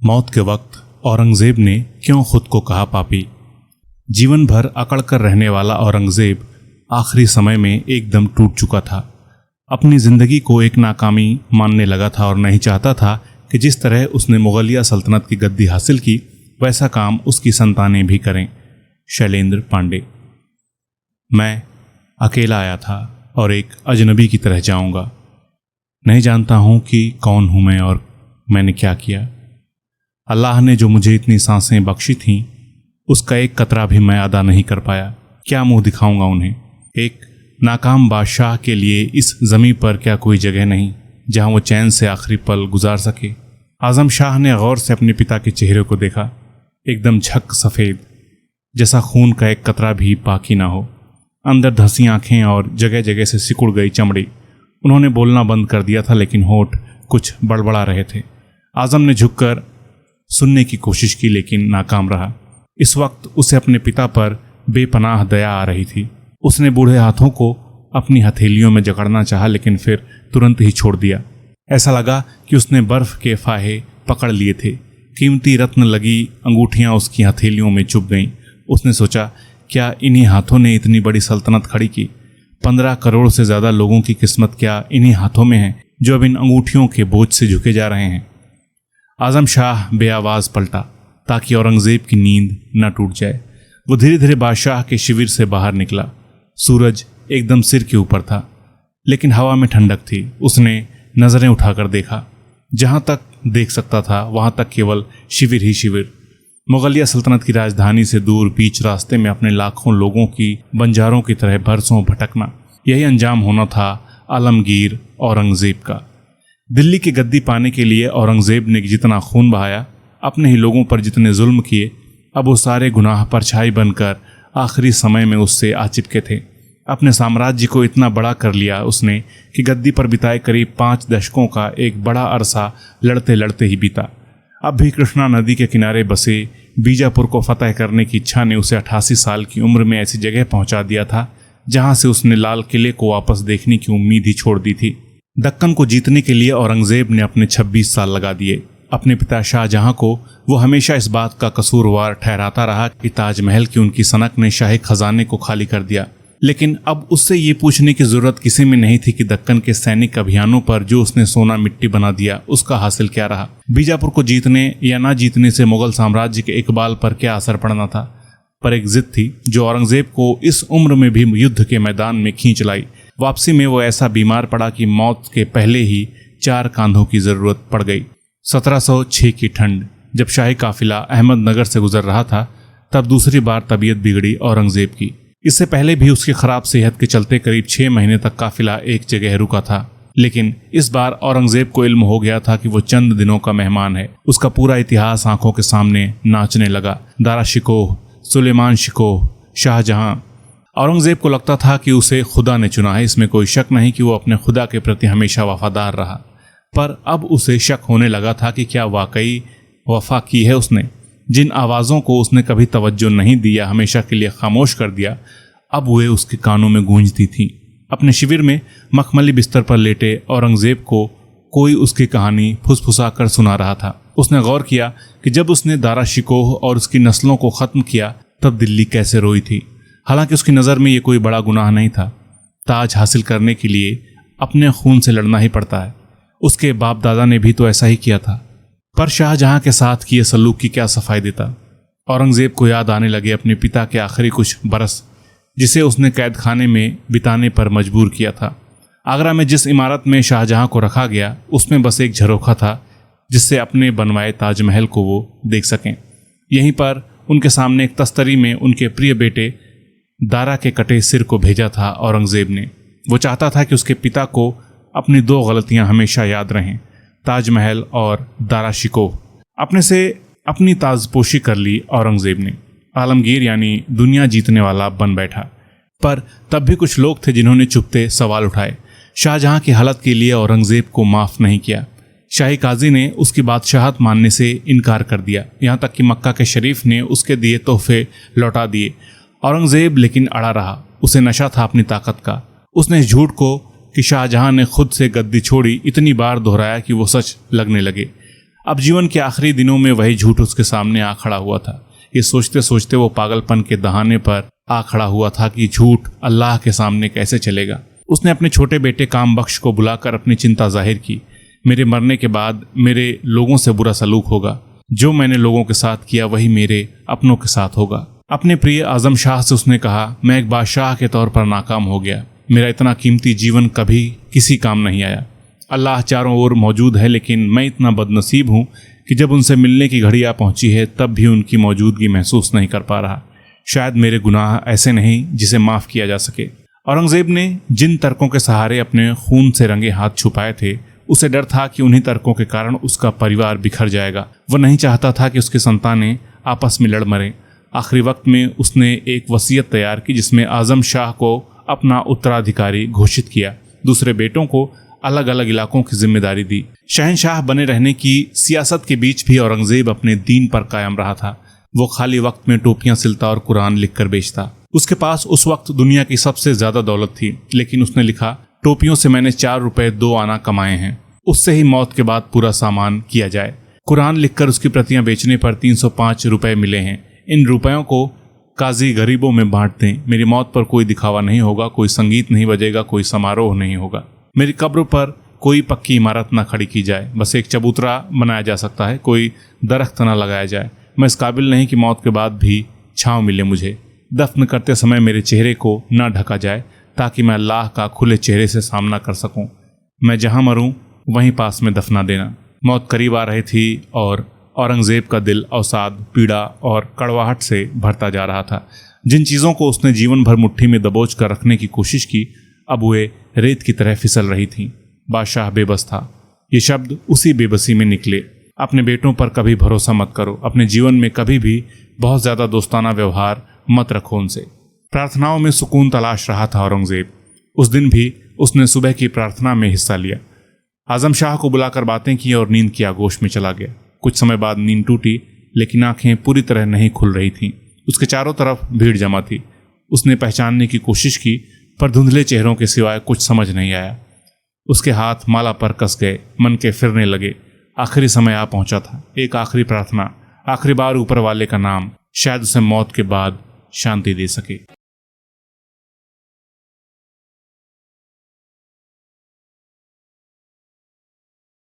मौत के वक्त औरंगजेब ने क्यों खुद को कहा पापी। जीवन भर अकड़ कर रहने वाला औरंगजेब आखिरी समय में एकदम टूट चुका था। अपनी जिंदगी को एक नाकामी मानने लगा था और नहीं चाहता था कि जिस तरह उसने मुगलिया सल्तनत की गद्दी हासिल की वैसा काम उसकी संतानें भी करें। शैलेंद्र पांडे। मैं अकेला आया था और एक अजनबी की तरह जाऊंगा। नहीं जानता हूं कि कौन हूं मैं और मैंने क्या किया। अल्लाह ने जो मुझे इतनी सांसें बख्शी थीं उसका एक कतरा भी मैं अदा नहीं कर पाया। क्या मुंह दिखाऊंगा उन्हें। एक नाकाम बादशाह के लिए इस ज़मीं पर क्या कोई जगह नहीं जहां वो चैन से आखिरी पल गुजार सके। आज़म शाह ने गौर से अपने पिता के चेहरे को देखा, एकदम झक सफ़ेद, जैसा खून का एक कतरा भी बाकी ना हो। अंदर धंसी आंखें और जगह जगह से सिकुड़ गई चमड़ी। उन्होंने बोलना बंद कर दिया था लेकिन होठ कुछ बड़बड़ा रहे थे। आज़म ने झुककर सुनने की कोशिश की लेकिन नाकाम रहा। इस वक्त उसे अपने पिता पर बेपनाह दया आ रही थी। उसने बूढ़े हाथों को अपनी हथेलियों में जकड़ना चाहा लेकिन फिर तुरंत ही छोड़ दिया। ऐसा लगा कि उसने बर्फ के फाहे पकड़ लिए थे। कीमती रत्न लगी अंगूठियां उसकी हथेलियों में चुभ गईं। उसने सोचा, क्या इन्हीं हाथों ने इतनी बड़ी सल्तनत खड़ी की। 15 करोड़ से ज़्यादा लोगों की किस्मत क्या इन्हीं हाथों में है जो अब इन अंगूठियों के बोझ से झुके जा रहे हैं। आज़म शाह बेआवाज़ पलटा ताकि औरंगज़ेब की नींद न टूट जाए। वो धीरे धीरे बादशाह के शिविर से बाहर निकला। सूरज एकदम सिर के ऊपर था लेकिन हवा में ठंडक थी। उसने नज़रें उठाकर देखा। जहाँ तक देख सकता था वहाँ तक केवल शिविर ही शिविर। मुगलिया सल्तनत की राजधानी से दूर बीच रास्ते में अपने लाखों लोगों की बंजारों की तरह बरसों भटकना, यही अंजाम होना था आलमगीर औरंगज़ेब का। दिल्ली की गद्दी पाने के लिए औरंगज़ेब ने जितना खून बहाया, अपने ही लोगों पर जितने जुल्म किए, अब वो सारे गुनाह परछाई बनकर आखिरी समय में उससे आ चिपके थे। अपने साम्राज्य को इतना बड़ा कर लिया उसने कि गद्दी पर बिताए करीब 5 दशकों का एक बड़ा अरसा लड़ते लड़ते ही बीता। अब भी कृष्णा नदी के किनारे बसे बीजापुर को फतह करने की इच्छा ने उसे 88 साल की उम्र में ऐसी जगह पहुंचा दिया था जहां से उसने लाल किले को वापस देखने की उम्मीद ही छोड़ दी थी। दक्कन को जीतने के लिए औरंगज़ेब ने अपने 26 साल लगा दिए। अपने पिता शाहजहां को वो हमेशा इस बात का कसूरवार ठहराता रहा कि ताजमहल की उनकी सनक ने शाही खजाने को खाली कर दिया। लेकिन अब उससे ये पूछने की जरूरत किसी में नहीं थी कि दक्कन के सैनिक अभियानों पर जो उसने सोना मिट्टी बना दिया उसका हासिल क्या रहा। बीजापुर को जीतने या ना जीतने से मुगल साम्राज्य के इकबाल पर क्या असर पड़ना था। पर एक जिद थी जो औरंगज़ेब को इस उम्र में भी युद्ध के मैदान में खींच लाई। वापसी में वो ऐसा बीमार पड़ा कि मौत के पहले ही 4 कांधों की जरूरत पड़ गई। 1706 की ठंड, जब शाही काफिला अहमदनगर से गुजर रहा था, तब दूसरी बार तबीयत बिगड़ी औरंगज़ेब की। इससे पहले भी उसकी खराब सेहत के चलते करीब 6 महीने तक काफिला एक जगह रुका था। लेकिन इस बार औरंगज़ेब को इल्म हो गया था कि वो चंद दिनों का मेहमान है। उसका पूरा इतिहास आंखों के सामने नाचने लगा। दारा शिकोह, सुलेमान शिकोह, शाहजहां। औरंगज़ेब को लगता था कि उसे खुदा ने चुना है। इसमें कोई शक नहीं कि वो अपने खुदा के प्रति हमेशा वफादार रहा। पर अब उसे शक होने लगा था कि क्या वाकई वफा की है उसने। जिन आवाज़ों को उसने कभी तवज्जो नहीं दिया, हमेशा के लिए खामोश कर दिया, अब वे उसके कानों में गूंजती थीं। अपने शिविर में मखमली बिस्तर पर लेटे औरंगज़ेब को कोई उसकी कहानी फुसफुसा कर सुना रहा था। उसने गौर किया कि जब उसने दारा शिकोह और उसकी नस्लों को ख़त्म किया तब दिल्ली कैसे रोई थी। हालांकि उसकी नज़र में ये कोई बड़ा गुनाह नहीं था। ताज हासिल करने के लिए अपने खून से लड़ना ही पड़ता है। उसके बाप दादा ने भी तो ऐसा ही किया था। पर शाहजहां के साथ किए सलूक की क्या सफाई देता। औरंगज़ेब को याद आने लगे अपने पिता के आखिरी कुछ बरस, जिसे उसने कैद खाने में बिताने पर मजबूर किया था। आगरा में जिस इमारत में शाहजहां को रखा गया उसमें बस एक झरोखा था जिससे अपने बनवाए ताजमहल को वो देख सकें। यहीं पर उनके सामने एक तस्तरी में उनके प्रिय बेटे दारा के कटे सिर को भेजा था औरंगज़ेब ने। वो चाहता था कि उसके पिता को अपनी 2 गलतियां हमेशा याद रहें, ताजमहल और दारा शिकोह। अपने से अपनी ताजपोशी कर ली औरंगज़ेब ने। आलमगीर यानी दुनिया जीतने वाला बन बैठा। पर तब भी कुछ लोग थे जिन्होंने चुपते सवाल उठाए। शाहजहां की हालत के लिए औरंगज़ेब को माफ़ नहीं किया। शाही काजी ने उसकी बादशाहत मानने से इनकार कर दिया। यहाँ तक कि मक्का के शरीफ ने उसके दिए तोहफे लौटा दिए। औरंगज़ेब लेकिन अड़ा रहा। उसे नशा था अपनी ताकत का। उसने इस झूठ को कि शाहजहां ने खुद से गद्दी छोड़ी इतनी बार दोहराया कि वो सच लगने लगे। अब जीवन के आखिरी दिनों में वही झूठ उसके सामने आ खड़ा हुआ था। ये सोचते सोचते वो पागलपन के दहाने पर आ खड़ा हुआ था कि झूठ अल्लाह के सामने कैसे चलेगा। उसने अपने छोटे बेटे काम बख्श को बुलाकर अपनी चिंता जाहिर की। मेरे मरने के बाद मेरे लोगों से बुरा सलूक होगा। जो मैंने लोगों के साथ किया वही मेरे अपनों के साथ होगा। अपने प्रिय आजम शाह से उसने कहा, मैं एक बादशाह के तौर पर नाकाम हो गया। मेरा इतना कीमती जीवन कभी किसी काम नहीं आया। अल्लाह चारों ओर मौजूद है, लेकिन मैं इतना बदनसीब हूँ कि जब उनसे मिलने की घड़ी आ पहुंची है तब भी उनकी मौजूदगी महसूस नहीं कर पा रहा। शायद मेरे गुनाह ऐसे नहीं जिसे माफ़ किया जा सके। औरंगज़ेब ने जिन तर्कों के सहारे अपने खून से रंगे हाथ छुपाए थे, उसे डर था कि उन्हीं तर्कों के कारण उसका परिवार बिखर जाएगा। वह नहीं चाहता था कि उसकी संतानें आपस में लड़ मरें। आखिरी वक्त में उसने एक वसीयत तैयार की जिसमें आज़म शाह को अपना उत्तराधिकारी घोषित किया। दूसरे बेटों को अलग अलग इलाकों की जिम्मेदारी दी। शहनशाह बने रहने की सियासत के बीच भी औरंगज़ेब अपने दीन पर कायम रहा था। वो खाली वक्त में टोपियां सिलता और कुरान लिखकर बेचता। उसके पास उस वक्त दुनिया की सबसे ज्यादा दौलत थी, लेकिन उसने लिखा, टोपियों से मैंने 4 रुपए 2 आना कमाए हैं, उससे ही मौत के बाद पूरा सामान किया जाए। कुरान लिखकर उसकी प्रतियां बेचने पर 305 रुपए मिले हैं। इन रुपयों को काजी गरीबों में बांट दें। मेरी मौत पर कोई दिखावा नहीं होगा, कोई संगीत नहीं बजेगा, कोई समारोह नहीं होगा। मेरी कब्र पर कोई पक्की इमारत ना खड़ी की जाए, बस एक चबूतरा बनाया जा सकता है, कोई दरख्त ना लगाया जाए। मैं इस काबिल नहीं कि मौत के बाद भी छांव मिले मुझे। दफन करते समय मेरे चेहरे को ना ढका जाए ताकि मैं अल्लाह का खुले चेहरे से सामना कर सकूं। मैं जहां मरूं वहीं पास में दफना देना। मौत करीब आ रही थी और औरंगज़ेब का दिल अवसाद, पीड़ा और कड़वाहट से भरता जा रहा था। जिन चीज़ों को उसने जीवन भर मुट्ठी में दबोच कर रखने की कोशिश की, अब वे रेत की तरह फिसल रही थीं। बादशाह बेबस था। ये शब्द उसी बेबसी में निकले। अपने बेटों पर कभी भरोसा मत करो। अपने जीवन में कभी भी बहुत ज़्यादा दोस्ताना व्यवहार मत रखो उनसे। प्रार्थनाओं में सुकून तलाश रहा था औरंगज़ेब। उस दिन भी उसने सुबह की प्रार्थना में हिस्सा लिया। आज़म शाह को बुलाकर बातें की और नींद की आगोश में चला गया। कुछ समय बाद नींद टूटी, लेकिन आंखें पूरी तरह नहीं खुल रही थीं। उसके चारों तरफ भीड़ जमा थी। उसने पहचानने की कोशिश की, पर धुंधले चेहरों के सिवाय कुछ समझ नहीं आया। उसके हाथ माला पर कस गए, मन के फिरने लगे। आखिरी समय आ पहुंचा था। एक आखिरी प्रार्थना, आखिरी बार ऊपर वाले का नाम, शायद उसे मौत के बाद शांति दे सके।